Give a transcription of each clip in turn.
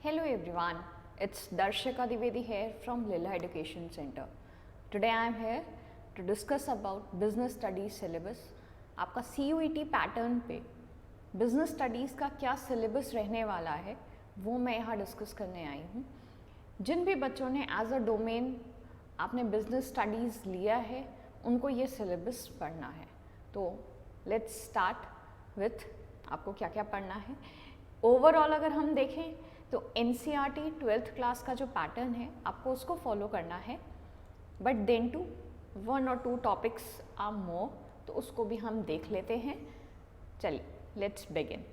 Hello everyone, it's Darshika Dwivedi here from Lila Education Center. Today I am here to discuss about Business Studies syllabus. आपका CUET pattern पे business studies का क्या syllabus रहने वाला है वो मैं यहाँ डिस्कस करने आई हूँ। जिन भी बच्चों ने एज अ डोमेन आपने बिजनेस स्टडीज़ लिया है उनको ये सिलेबस पढ़ना है। तो लेट्स स्टार्ट विथ आपको क्या क्या पढ़ना है। ओवरऑल अगर हम देखें तो NCERT 12th क्लास का जो पैटर्न है आपको उसको फॉलो करना है, but then to 1 or 2 topics are more, तो उसको भी हम देख लेते हैं। चलिए लेट्स बिगिन।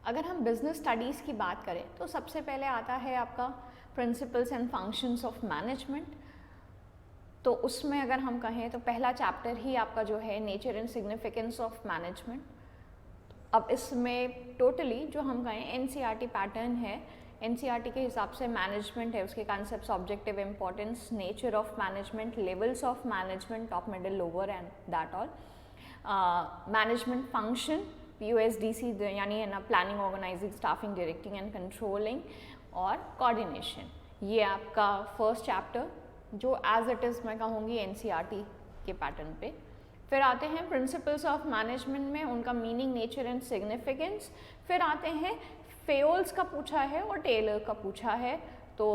अगर हम बिजनेस स्टडीज़ की बात करें तो सबसे पहले आता है आपका principles and functions of management. तो उसमें अगर हम कहें तो पहला चैप्टर ही आपका जो है nature and significance of management. अब इसमें टोटली जो हम कहें NCERT पैटर्न है, NCERT के हिसाब से मैनेजमेंट है, उसके concepts, objective, importance, nature of management, levels of management, top, middle, lower and that all. Management function POSDC यानी है ना, planning, organising, staffing, directing and controlling और कोऑर्डिनेशन। ये आपका फर्स्ट चैप्टर जो एज इट इज़ मैं कहूँगी NCERT के पैटर्न पे। फिर आते हैं प्रिंसिपल्स ऑफ मैनेजमेंट में उनका मीनिंग, नेचर एंड सिग्निफिकेंस। फिर आते हैं फेयोल्स का पूछा है और टेलर का पूछा है। तो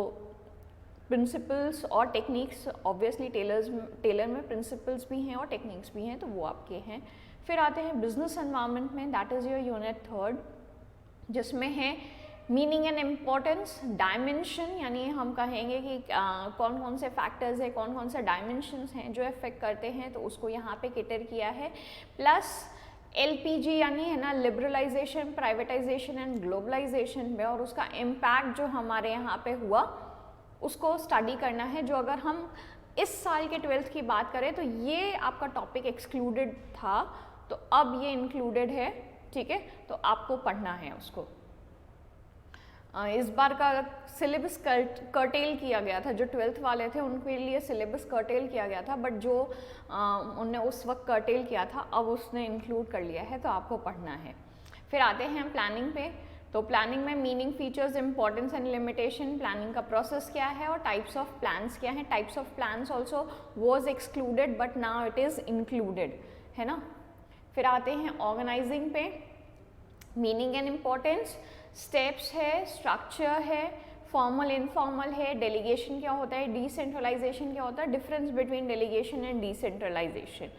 प्रिंसिपल्स और टेक्निक्स, ऑब्वियसली टेलर में प्रिंसिपल्स भी हैं और टेक्निक्स भी हैं, तो वो आपके हैं। फिर आते हैं बिजनेस एनवायरनमेंट में, that is your unit 3rd, जिसमें है मीनिंग एंड इम्पोर्टेंस, डायमेंशन, यानी हम कहेंगे कि कौन कौन से फैक्टर्स हैं, कौन कौन से डायमेंशंस हैं जो इफेक्ट करते हैं, तो उसको यहाँ पे कैटर किया है। प्लस LPG यानी है ना, लिबरलाइजेशन, प्राइवेटाइजेशन एंड ग्लोबलाइजेशन में, और उसका इम्पैक्ट जो हमारे यहाँ पे हुआ उसको स्टडी करना है। जो अगर हम इस साल के 12th की बात करें तो ये आपका टॉपिक एक्सक्लूडेड था, तो अब ये इंक्लूडेड है, ठीक है, तो आपको पढ़ना है उसको। इस बार का सिलेबस कर्टेल किया गया था, जो 12th वाले थे उनके लिए सिलेबस कर्टेल किया गया था, बट जो उनने उस वक्त कर्टेल किया था अब उसने इंक्लूड कर लिया है, तो आपको पढ़ना है। फिर आते हैं हम प्लानिंग पे। तो प्लानिंग में meaning, features, importance and limitation, planning का प्रोसेस क्या है और टाइप्स ऑफ प्लान्स क्या है। Types of plans also was excluded but now it is included, है ना। फिर आते हैं ऑर्गेनाइजिंग पे, मीनिंग एंड इम्पोर्टेंस, स्टेप्स है, स्ट्रक्चर है, फॉर्मल इनफॉर्मल है, डेलीगेशन क्या होता है, डिसेंट्रलाइजेशन क्या होता है, difference between delegation and decentralisation.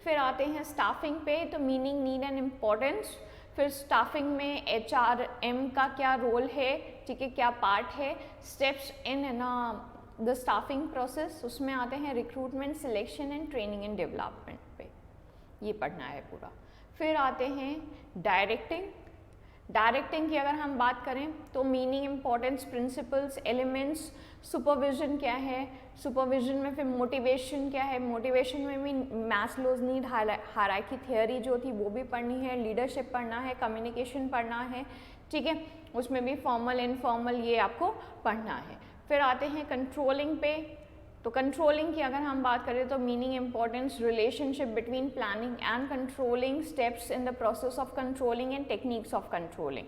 फिर आते हैं स्टाफिंग पे, तो मीनिंग, नीड एंड इम्पोर्टेंस। फिर स्टाफिंग में HRM का क्या रोल है, ठीक है, क्या पार्ट है, steps in the staffing process, उसमें आते हैं recruitment, selection and training and development पे, ये पढ़ना है पूरा। फिर आते हैं डायरेक्टिंग। डायरेक्टिंग की अगर हम बात करें तो meaning, importance, principles, elements, supervision क्या है, सुपरविजन में फिर मोटिवेशन क्या है, मोटिवेशन में भी मैस्लोज नीड हायरार्की थ्योरी जो थी वो भी पढ़नी है, लीडरशिप पढ़ना है, कम्युनिकेशन पढ़ना है, ठीक है, उसमें भी फॉर्मल इनफॉर्मल ये आपको पढ़ना है। फिर आते हैं कंट्रोलिंग पे। तो कंट्रोलिंग की अगर हम बात करें तो meaning, importance, relationship between planning and controlling, steps in the process of controlling and techniques of controlling.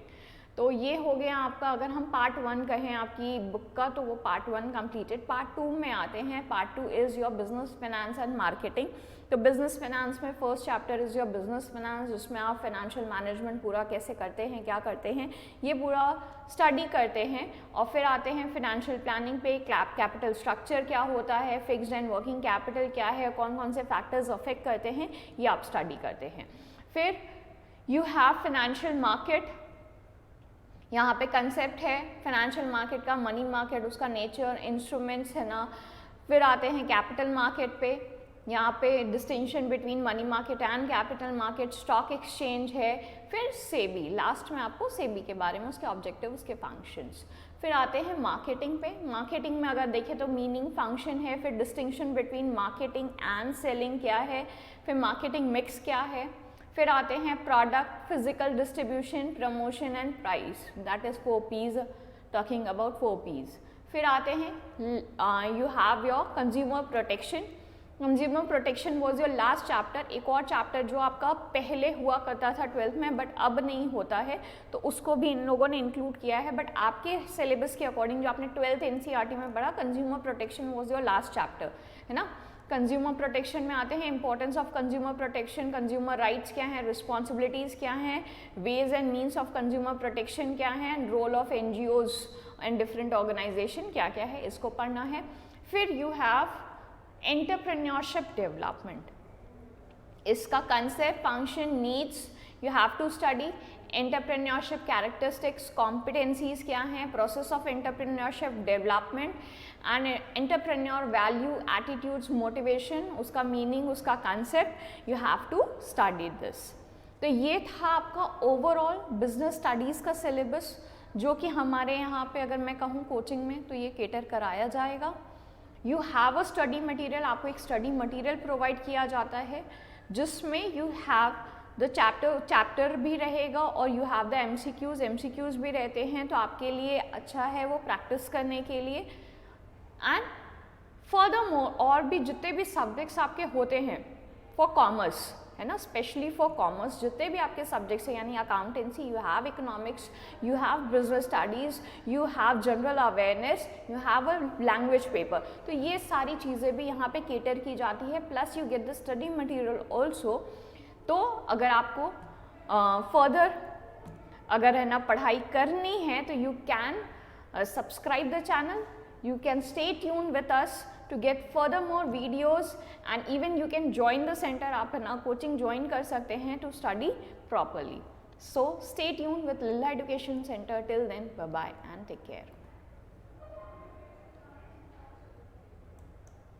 तो ये हो गया आपका, अगर हम पार्ट 1 कहें आपकी बुक का तो वो पार्ट 1 कंप्लीटेड। पार्ट 2 में आते हैं। Part 2 is your business finance and marketing. तो बिजनेस फाइनेंस में first chapter is your business finance, जिसमें आप फाइनेंशियल मैनेजमेंट पूरा कैसे करते हैं, क्या करते हैं, ये पूरा स्टडी करते हैं। और फिर आते हैं फाइनेंशियल प्लानिंग पे, कैपिटल स्ट्रक्चर क्या होता है, फिक्स्ड एंड वर्किंग कैपिटल क्या है, कौन कौन से फैक्टर्स अफेक्ट करते हैं, ये आप स्टडी करते हैं। फिर यू हैव फाइनेंशियल मार्केट, यहाँ पे कंसेप्ट है फाइनेंशियल मार्केट का, मनी मार्केट, उसका नेचर, इंस्ट्रूमेंट्स, है ना। फिर आते हैं कैपिटल मार्केट पे, यहाँ पे distinction between money market and capital market, stock exchange है। फिर सेबी, लास्ट में आपको सेबी के बारे में, उसके ऑब्जेक्टिव, उसके फंक्शंस। फिर आते हैं मार्केटिंग पे। मार्केटिंग में अगर देखें तो मीनिंग, फंक्शन है, फिर distinction between marketing and selling क्या है, फिर मार्केटिंग मिक्स क्या है। फिर आते हैं product, physical distribution, promotion and price, that is 4 P's, talking about 4 P's। फिर आते हैं you have your consumer protection, consumer protection was your last chapter. एक और चैप्टर जो आपका पहले हुआ करता था 12th में बट अब नहीं होता है, तो उसको भी इन लोगों ने इंक्लूड किया है। बट आपके सिलेबस के अकॉर्डिंग जो आपने 12th NCERT में पढ़ा, consumer protection was your last chapter, है ना। कंज्यूमर प्रोटेक्शन में आते हैं importance of consumer protection, consumer rights क्या हैं, रिस्पॉन्सिबिलिटीज़ क्या हैं, ways and means of consumer protection क्या है, and role of NGOs and different organisation क्या क्या है, इसको पढ़ना है। फिर यू हैव एंटरप्रेन्योरशिप डेवलपमेंट, इसका concept, function, needs you have to study. Entrepreneurship characteristics, competencies क्या हैं, process of entrepreneurship development and entrepreneur value, attitudes, motivation, उसका मीनिंग, उसका concept, you have to study this. तो ये था आपका ओवरऑल बिजनेस स्टडीज़ का सिलेबस, जो कि हमारे यहाँ पे अगर मैं कहूँ कोचिंग में तो ये केटर कराया जाएगा। You have a study material, आपको एक स्टडी मटेरियल प्रोवाइड किया जाता है जिसमें यू हैव द चैप्टर भी रहेगा और यू हैव द MCQs भी रहते हैं, तो आपके लिए अच्छा है वो प्रैक्टिस करने के लिए। एंड फर्दरमोर और भी जितने भी सब्जेक्ट्स आपके होते हैं फॉर कॉमर्स, है ना, स्पेशली फॉर कॉमर्स जितने भी आपके सब्जेक्ट्स हैं, यानी accountancy, you have economics, you have business studies, you have general awareness, you have a language paper, तो ये सारी चीज़ें भी यहाँ पे केटर की जाती है। Plus you get the study material also. तो अगर आपको फर्दर अगर है ना पढ़ाई करनी है तो you can subscribe the channel, you can stay tuned with us to get further more videos, and even you can join the center, आप है ना कोचिंग ज्वाइन कर सकते हैं to study properly. So stay tuned with Lilla Education Center. Till then, bye bye and take care.